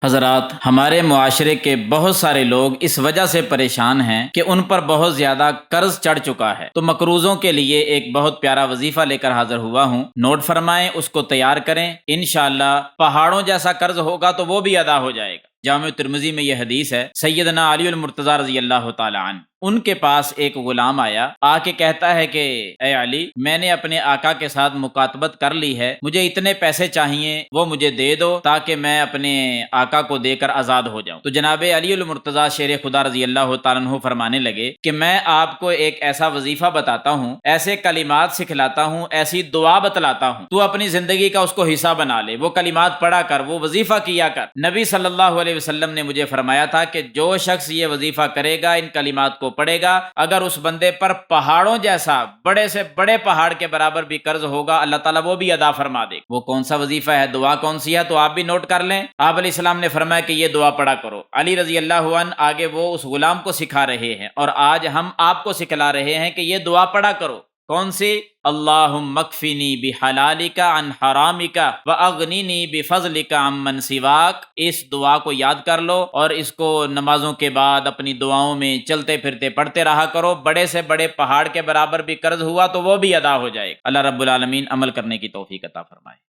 حضرات، ہمارے معاشرے کے بہت سارے لوگ اس وجہ سے پریشان ہیں کہ ان پر بہت زیادہ قرض چڑھ چکا ہے، تو مقروضوں کے لیے ایک بہت پیارا وظیفہ لے کر حاضر ہوا ہوں۔ نوٹ فرمائیں، اس کو تیار کریں، انشاءاللہ پہاڑوں جیسا قرض ہوگا تو وہ بھی ادا ہو جائے گا۔ جامع ترمذی میں یہ حدیث ہے، سیدنا علی المرتضیٰ رضی اللہ تعالی عنہ، ان کے پاس ایک غلام آ کے کہتا ہے کہ اے علی، میں نے اپنے آقا کے ساتھ مکاتبت کر لی ہے، مجھے اتنے پیسے چاہیے، وہ مجھے دے دو تاکہ میں اپنے آقا کو دے کر آزاد ہو جاؤں۔ تو جناب علی المرتضیٰ شیر خدا رضی اللہ تعالیٰ عنہ فرمانے لگے کہ میں آپ کو ایک ایسا وظیفہ بتاتا ہوں، ایسے کلمات سکھلاتا ہوں، ایسی دعا بتلاتا ہوں، تو اپنی زندگی کا اس کو حصہ بنا لے، وہ کلمات پڑھا کر، وہ وظیفہ کیا کر۔ نبی صلی اللہ علیہ وسلم نے مجھے فرمایا تھا کہ جو شخص یہ وظیفہ کرے گا، ان کلمات کو پڑھے گا، اگر اس بندے پر پہاڑوں جیسا، بڑے سے بڑے پہاڑ کے برابر بھی قرض ہوگا، اللہ تعالیٰ وہ بھی ادا فرما دے۔ وہ کون سا وظیفہ ہے، دعا کون سی ہے، تو آپ بھی نوٹ کر لیں۔ آپ علیہ السلام نے فرمایا کہ یہ دعا پڑھا کرو۔ علی رضی اللہ عنہ آگے وہ اس غلام کو سکھا رہے ہیں، اور آج ہم آپ کو سکھلا رہے ہیں کہ یہ دعا پڑھا کرو۔ کون سی؟ اللہم اکفنی بحلالک عن حرامک واغننی بفضلک عمن سواک۔ اس دعا کو یاد کر لو اور اس کو نمازوں کے بعد اپنی دعاؤں میں چلتے پھرتے پڑھتے رہا کرو۔ بڑے سے بڑے پہاڑ کے برابر بھی قرض ہوا تو وہ بھی ادا ہو جائے گا۔ اللہ رب العالمین عمل کرنے کی توفیق عطا فرمائے۔